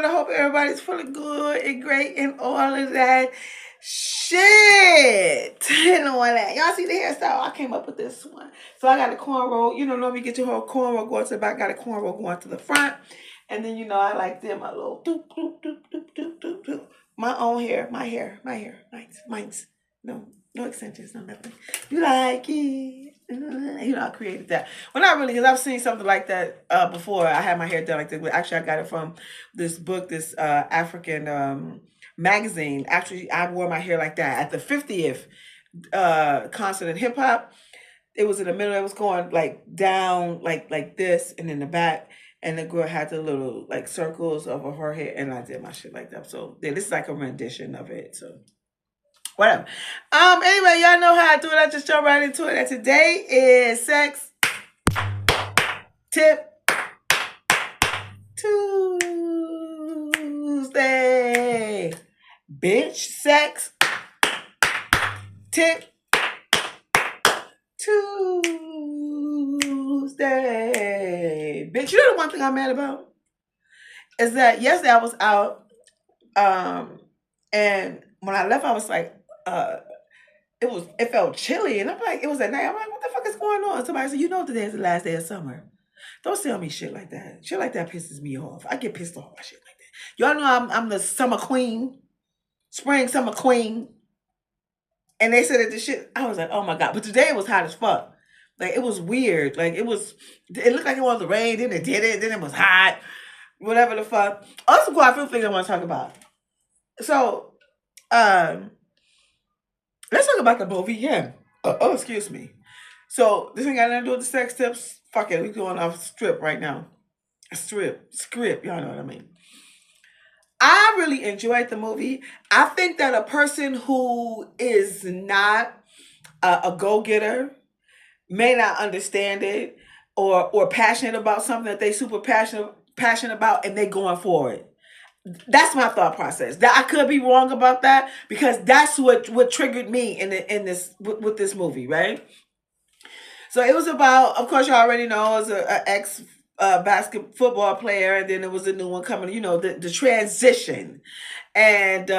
doing? I hope everybody's feeling good and great and all of that shit. And all that. Y'all see the hairstyle? I came up with this one. So I got a cornrow. You know, normally you get your whole cornrow going to the back. I got a cornrow going to the front. And then, you know, I like them a little doop, doop, doop, doop, doop, doop, doop. My own hair. My hair. Mine's. No extensions, no nothing. You like it? You know, I created that. Well, not really, because I've seen something like that before. I had my hair done like that. Actually, I got it from this book, this African magazine. Actually, I wore my hair like that at the 50th concert in hip hop. It was in the middle. It was going like down, like this, and in the back. And the girl had the little like circles over her hair, and I did my shit like that. So yeah, this is like a rendition of it. So whatever. Anyway, y'all know how I do it. I just jump right into it. And today is Sex Tip Tuesday. Bitch, Sex Tip Tuesday. Bitch, you know the one thing I'm mad about? Is that yesterday I was out, and when I left, I was like, it felt chilly, and I'm like, it was at night. I'm like, what the fuck is going on? Somebody said, you know, today is the last day of summer. Don't tell me shit like that. Shit like that pisses me off. I get pissed off by shit like that. Y'all know I'm the summer queen, spring summer queen. And they said that the shit, I was like, oh my God. But today it was hot as fuck. Like, it was weird. Like, it looked like it wanted to rain, then it did it, then it was hot, whatever the fuck. Also, quite a few things I want to talk about. So, let's talk about the movie, yeah. Excuse me. So, this ain't got nothing to do with the sex tips. Fuck it, we going off strip right now. Script, y'all know what I mean. I really enjoyed the movie. I think that a person who is not a go-getter may not understand it or passionate about something that they super passionate about, and they going for it. That's my thought process. That I could be wrong about that, because that's what triggered me in this with this movie, right? So it was about, of course, you already know, it was an ex football player, and then there was a new one coming. You know, the transition, and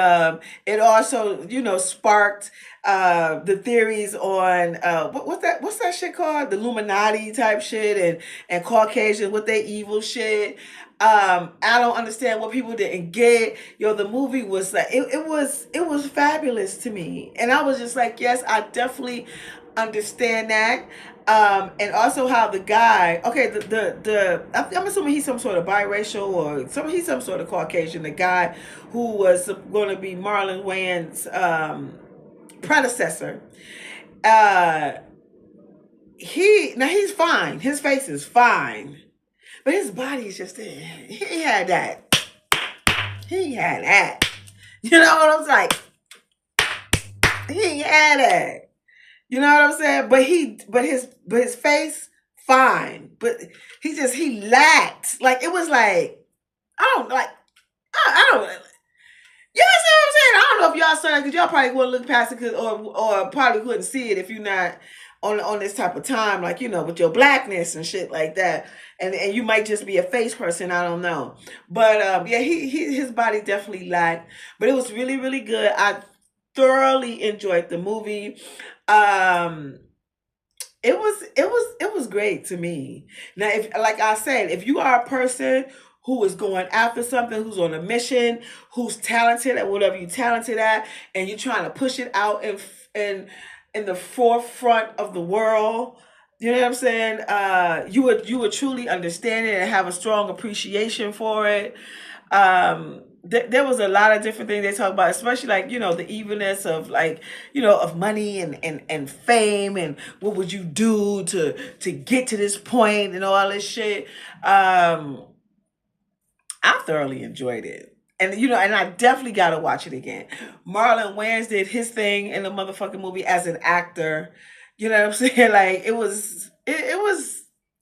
it also, you know, sparked the theories on what's that shit called, the Illuminati type shit, and Caucasian with their evil shit. I don't understand what people didn't get. Yo, the movie was like, it was fabulous to me, and I was just like, yes, I definitely understand that. And also how the guy, okay, I'm assuming he's some sort of biracial, or he's some sort of Caucasian. The guy who was going to be Marlon Wayans' predecessor. He's fine. His face is fine, but his body is just there. He had that. You know what I'm saying? He had that. You know what I'm saying? But his face, fine. But he lacked. Like, it was like, I don't. You understand what I'm saying? I don't know if y'all saw that, because y'all probably wouldn't look past it, or probably couldn't see it if you're not on this type of time, like, you know, with your blackness and shit like that. And you might just be a face person, I don't know. But yeah, his body definitely lacked. But it was really, really good. I thoroughly enjoyed the movie. It was great to me. Now, if, like I said, if you are a person who is going after something, who's on a mission, who's talented at whatever you're talented at, and you're trying to push it out in the forefront of the world, you know what I'm saying? You would truly understand it and have a strong appreciation for it. There was a lot of different things they talk about, especially, like, you know, the evilness of, like, you know, of money and fame, and what would you do to get to this point and all this shit. I thoroughly enjoyed it. And, you know, and I definitely got to watch it again. Marlon Wayans did his thing in the motherfucking movie as an actor. You know what I'm saying? Like, it was,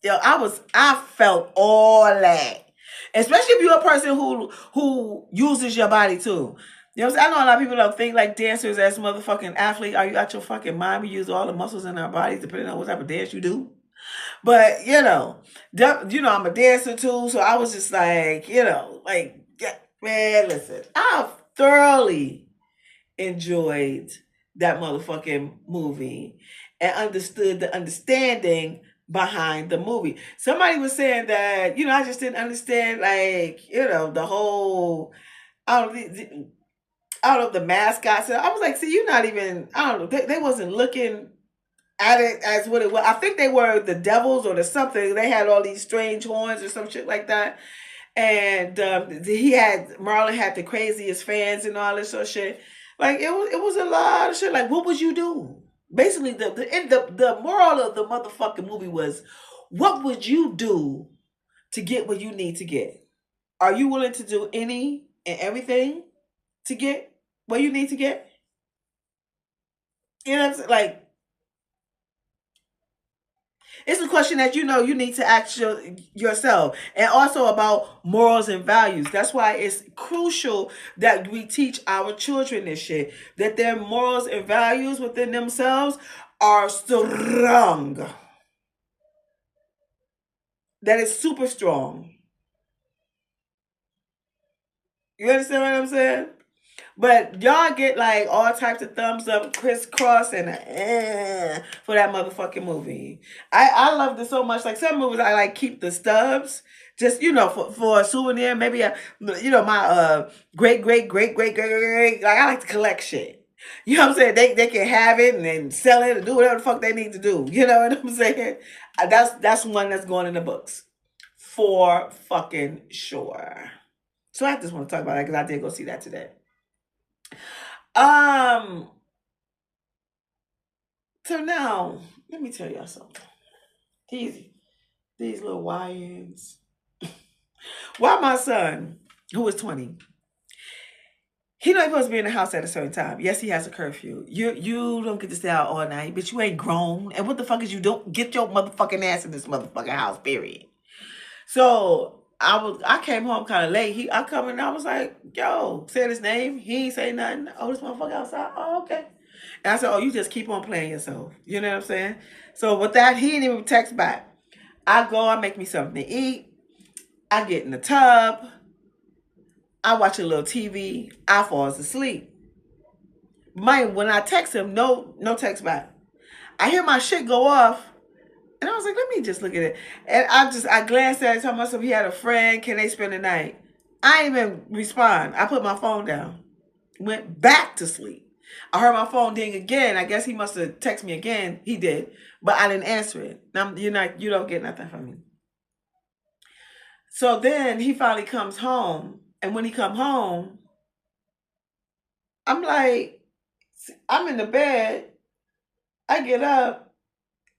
yo, I felt all that. Especially if you're a person who uses your body too. You know what I'm saying? I know a lot of people don't think like dancers as motherfucking athletes. Are you out your fucking mind? We use all the muscles in our bodies depending on what type of dance you do. But, you know, I'm a dancer too, so I was just like, you know, like, yeah, Man, listen, I thoroughly enjoyed that motherfucking movie and understood the understanding behind the movie. Somebody was saying that, I just didn't understand, like, the whole, I don't, I don't know, the mascots. I was like, see, you're not even, I don't know, they wasn't looking at it as what it was. I think they were the devils or the something. They had all these strange horns or some shit like that. And Marlon had the craziest fans and all this sort of shit. Like it was a lot of shit. Like, what would you do? Basically, the moral of the motherfucking movie was, what would you do to get what you need to get? Are you willing to do any and everything to get what you need to get? You know what I'm saying? Like, it's a question that you need to ask yourself, and also about morals and values. That's why it's crucial that we teach our children this shit, that their morals and values within themselves are strong. That is super strong. You understand what I'm saying? But y'all get like all types of thumbs up, crisscross, and for that motherfucking movie. I loved it so much. Like, some movies, I like keep the stubs, just for a souvenir. Maybe my great. Like, I like to collect shit. You know what I'm saying? They can have it and then sell it and do whatever the fuck they need to do. You know what I'm saying? That's one that's going in the books for fucking sure. So I just want to talk about that because I did go see that today. Um, so now let me tell y'all something. These these little YNs. Why my son, who is 20, he not supposed to be in the house at a certain time. Yes, he has a curfew. You don't get to stay out all night, but you ain't grown. And what the fuck is you don't get your motherfucking ass in this motherfucking house, period. So I came home kind of late. I come in and I was like, yo, said his name. He ain't say nothing. Oh, this motherfucker outside. Oh, okay. And I said, oh, you just keep on playing yourself. You know what I'm saying? So with that, he didn't even text back. I go, I make me something to eat. I get in the tub. I watch a little TV. I fall asleep. When I text him, no text back. I hear my shit go off. And I was like, let me just look at it. And I glanced at it, told myself he had a friend. Can they spend the night? I didn't even respond. I put my phone down. Went back to sleep. I heard my phone ding again. I guess he must have texted me again. He did. But I didn't answer it. You don't get nothing from me. So then he finally comes home. And when he come home, I'm like, I'm in the bed. I get up.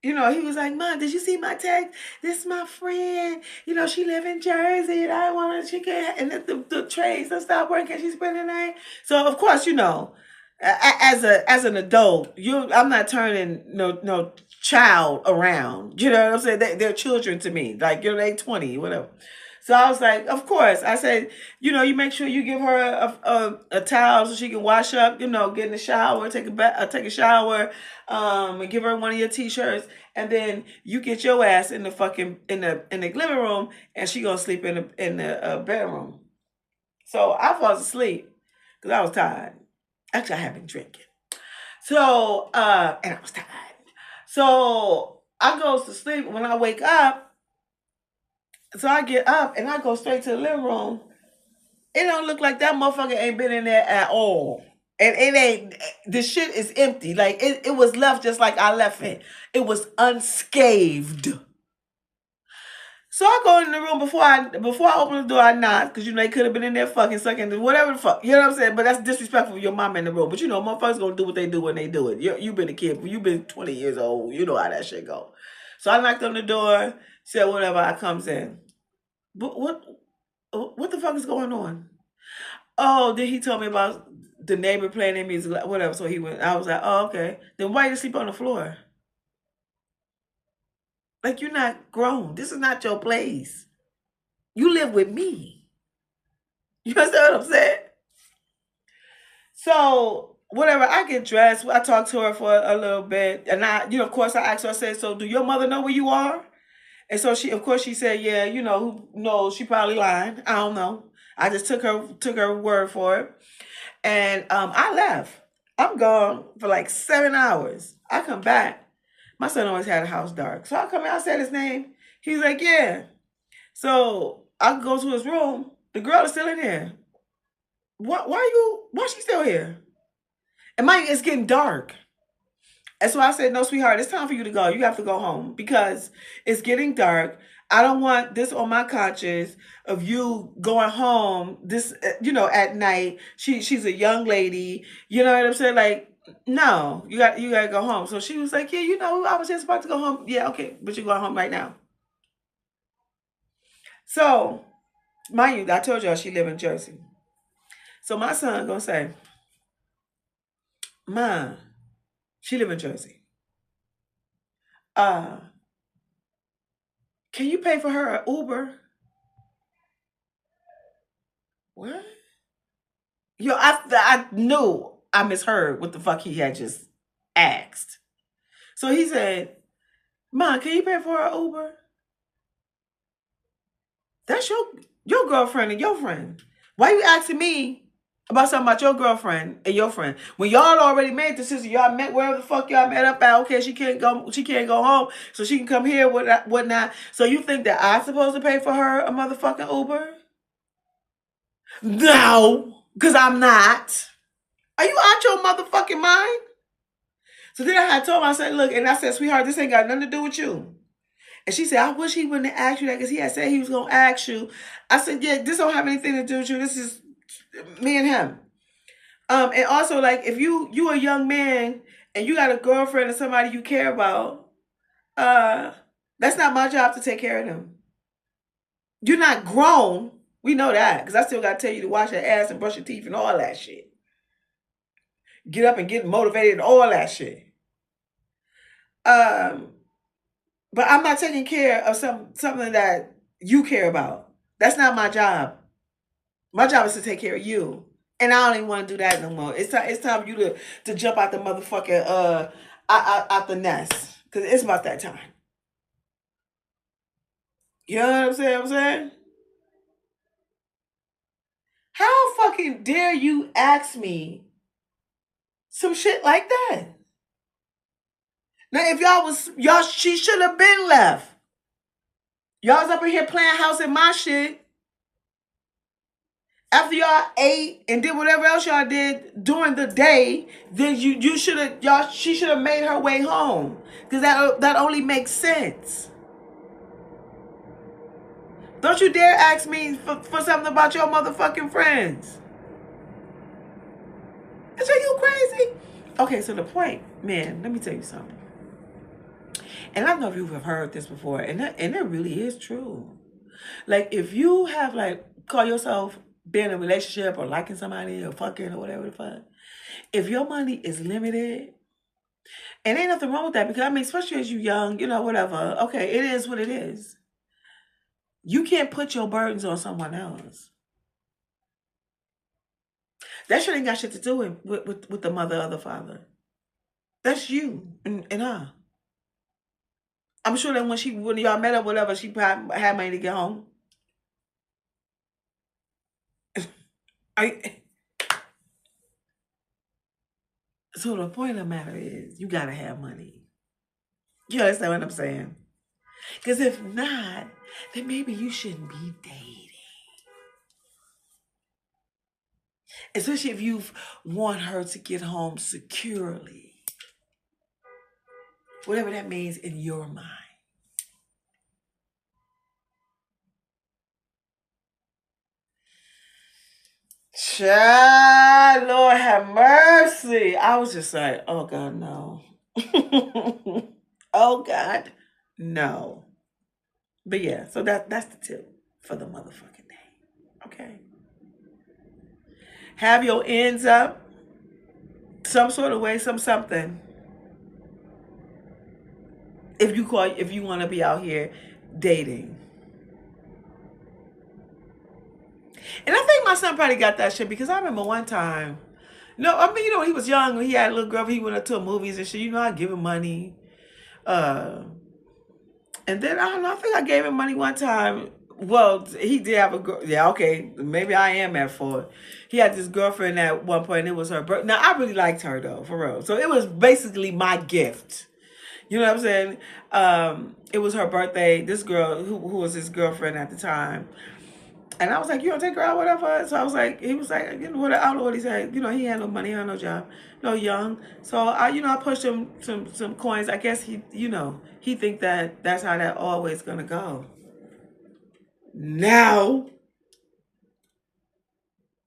He was like, Mom, did you see my text? This is my friend. She live in Jersey. And I want she can, and the trains don't stop working. Can she spend the night? So of course, as an adult, I'm not turning no child around. You know what I'm saying? They're children to me. Like, they 20, whatever. So I was like, of course. I said, you make sure you give her a towel so she can wash up, get in the shower, take a shower, and give her one of your t-shirts, and then you get your ass in the fucking in the living room, and she gonna sleep in the bedroom. So I fall asleep because I was tired. Actually, I had been drinking. So and I was tired. So I goes to sleep. When I wake up, so I get up and I go straight to the living room. It don't look like that motherfucker ain't been in there at all. And it ain't, the shit is empty. Like, it was left just like I left it. It was unscathed. So I go in the room before I open the door. I knock because they could have been in there fucking sucking whatever the fuck. You know what I'm saying? But that's disrespectful for your mama in the room. But motherfuckers gonna do what they do when they do it. You been a kid. You been 20 years old. You know how that shit go. So I knocked on the door. Said whatever. I comes in. But what the fuck is going on? Oh, then he told me about the neighbor playing their music, whatever. So he went. I was like, oh, okay. Then why you sleep on the floor? Like, you're not grown. This is not your place. You live with me. You understand what I'm saying? So whatever. I get dressed. I talk to her for a little bit, and of course, I asked her. I said, so do your mother know where you are? And so of course, she said, yeah. Who knows? She probably lying. I don't know. I just took her word for it. And I left. I'm gone for like 7 hours. I come back. My son always had the house dark. So I come in, I said his name. He's like, yeah. So I go to his room. The girl is still in here. Why she still here? And mind you, it's getting dark. And so I said, no, sweetheart, it's time for you to go. You have to go home because it's getting dark. I don't want this on my conscience of you going home this, at night. She's a young lady. You know what I'm saying? Like, no, you got to go home. So she was like, yeah, I was just about to go home. Yeah, okay, but you're going home right now. So, mind you, I told y'all she live in Jersey. So my son gonna say, Ma, she live in Jersey. Can you pay for her an Uber? What? Yo, I knew I misheard what the fuck he had just asked. So he said, Mom, can you pay for her Uber? That's your girlfriend and your friend. Why you asking me about something about your girlfriend and your friend? When y'all already made the decision, y'all met wherever the fuck y'all met up at. Okay, she can't go home, so she can come here, whatnot. So you think that I'm supposed to pay for her a motherfucking Uber? No, because I'm not. Are you out your motherfucking mind? So then I had told him, I said, look, and I said, sweetheart, this ain't got nothing to do with you. And she said, I wish he wouldn't have asked you that because he had said he was going to ask you. I said, yeah, this don't have anything to do with you. This is me and him. And also, like, if you a young man and you got a girlfriend or somebody you care about, that's not my job to take care of them. You're not grown. We know that because I still got to tell you to wash your ass and brush your teeth and all that shit. Get up and get motivated and all that shit. But I'm not taking care of something that you care about. That's not my job. My job is to take care of you. And I don't even want to do that no more. It's time for you to jump out the motherfucking out the nest. Cause it's about that time. You know what I'm saying? How fucking dare you ask me some shit like that? Now, if she should have been left. Y'all was up in here playing house in my shit. After y'all ate and did whatever else y'all did during the day, then she should have made her way home. Because that only makes sense. Don't you dare ask me for something about your motherfucking friends. Are you crazy? Okay, so the point, man, let me tell you something. And I don't know if you've heard this before, and it really is true. Like, if you have, like, call yourself being in a relationship or liking somebody or fucking or whatever the fuck, if your money is limited, and ain't nothing wrong with that, because, I mean, especially as you young, whatever, okay, it is what it is. You can't put your burdens on someone else. That shit ain't got shit to do with the mother or the father. That's you and her. I'm sure that when y'all met up, whatever, she probably had money to get home. So the point of the matter is, you gotta have money. You understand what I'm saying? Because if not, then maybe you shouldn't be dating. Especially if you want her to get home securely. Whatever that means in your mind. Child, Lord have mercy. I was just like, oh God, no. Oh God, no. But yeah, so that's the tip for the motherfucking day. Okay. Have your ends up some sort of way, something. If you want to be out here dating. And I think my son probably got that shit because I remember one time, he was young when he had a little girl, he went to movies and shit, I give him money. And then, I don't know, I think I gave him money one time Well, he did have a girl. Yeah, okay, maybe I am at fault. He had this girlfriend at one point. And it was her birth. Now I really liked her though, for real. So it was basically my gift. You know what I'm saying? It was her birthday. This girl, who was his girlfriend at the time, and I was like, "You don't take her out, whatever." So I was like, he was like, "You know what? I don't know what he said. You know, he had no money, he had no job, no young." So I pushed him some coins. I guess he think that that's how that always gonna go. Now,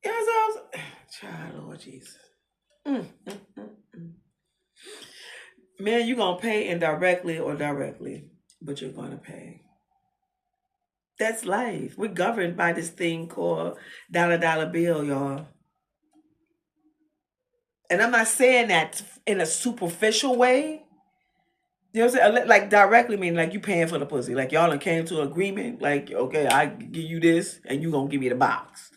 yes, I was, child, Lord Jesus. Mm, mm, mm, mm. Man, you gonna pay indirectly or directly, but you're gonna pay. That's life. We're governed by this thing called dollar bill, y'all. And I'm not saying that in a superficial way. You know what I'm saying? Like directly mean like you paying for the pussy. Like y'all done came to an agreement. Like, okay, I give you this and you gonna give me the box.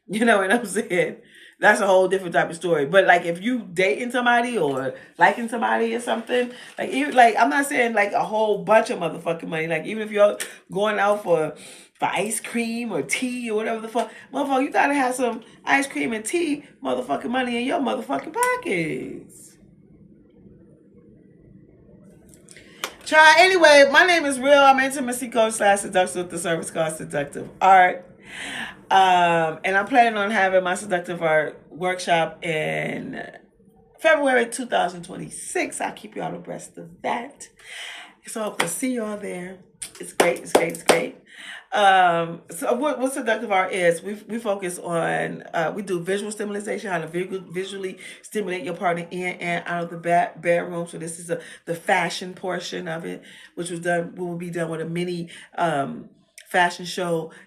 You know what I'm saying? That's a whole different type of story. But like if you dating somebody or liking somebody or something, like even like I'm not saying like a whole bunch of motherfucking money. Like even if you're going out for ice cream or tea or whatever the fuck, motherfucker, you gotta have some ice cream and tea motherfucking money in your motherfucking pockets. Try anyway. My name is Rill. I'm intimacy coach / seductive with the service called Seductive Art. And I'm planning on having my seductive art workshop in February 2026. I'll keep you all abreast of that. So I hope to see y'all there. It's great. It's great. It's great. So what seductive art is, we focus on, we do visual stimulation, how to visually stimulate your partner in and out of the bedroom. So this is the fashion portion of it, which will be done with a mini fashion show /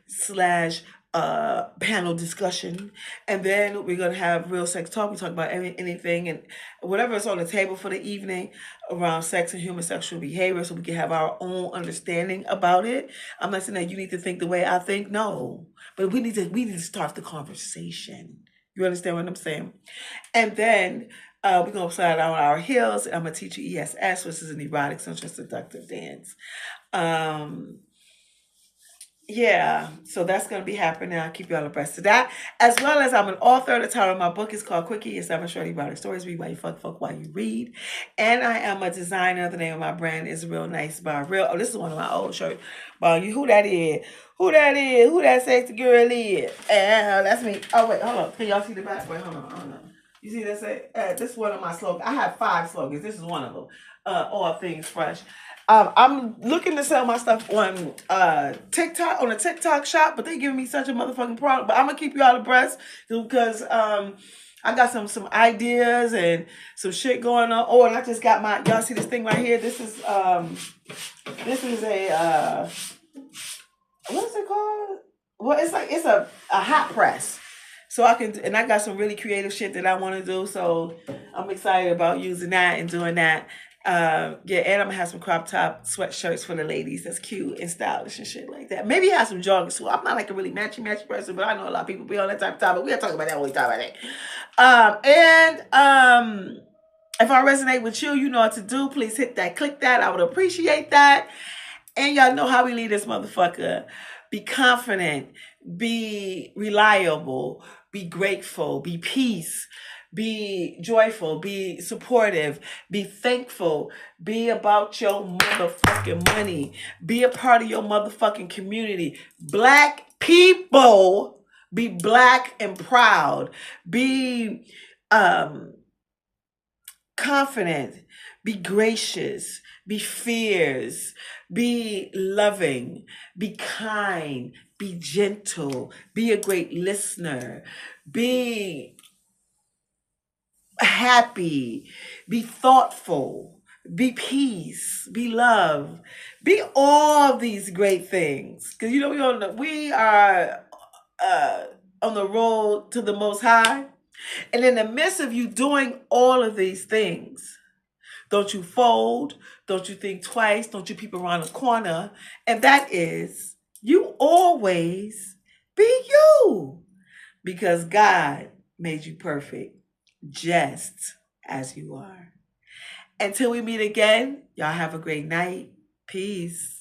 panel discussion. And then we're going to have real sex talk. We talk about anything and whatever is on the table for the evening around sex and human sexual behavior, so we can have our own understanding about it. I'm not saying that you need to think the way I think, no, but we need to start the conversation. You understand what I'm saying? And then we're going to slide on our heels. I'm going to teach you ESS, which is an erotic sensual seductive dance. Yeah, so that's going to be happening. I'll keep you all abreast of that. As well as I'm an author. The title of my book is called Quickie. It's 7 short erotic stories. Read while you fuck while you read. And I am a designer. The name of my brand is Real Nice by Rill. Oh, this is one of my old shirts. But who that is? Who that is? Who that sexy girl is? That's me. Oh, wait, hold on. Can y'all see the back? Wait, hold on. You see that say? This is one of my slogans. I have 5 slogans. This is one of them. All things fresh. I'm looking to sell my stuff on TikTok, on a TikTok shop, but they giving me such a motherfucking product. But I'm gonna keep you all abreast because I got some ideas and some shit going on. Oh, and I just got y'all see this thing right here? This is a what is it called? Well, it's a hot press. So I got some really creative shit that I want to do. So I'm excited about using that and doing that. And I'm gonna have some crop top sweatshirts for the ladies. That's cute and stylish and shit like that. Maybe have some joggers too. I'm not like a really matchy person, but I know a lot of people be on that type of topic. We'll talk about that when we talk about that. If I resonate with you, you know what to do. Please hit that, click that. I would appreciate that. And y'all know how we lead this motherfucker. Be confident, be reliable, be grateful, be peace, be joyful, be supportive, be thankful, be about your motherfucking money, be a part of your motherfucking community. Black people, be black and proud, be confident, be gracious, be fierce, be loving, be kind, be gentle, be a great listener, be happy, be thoughtful, be peace, be love, be all these great things. Because we are on the road to the Most High. And in the midst of you doing all of these things, don't you fold, don't you think twice, don't you peep around the corner. And that is, you always be you. Because God made you perfect just as you are. Until we meet again, y'all have a great night. Peace.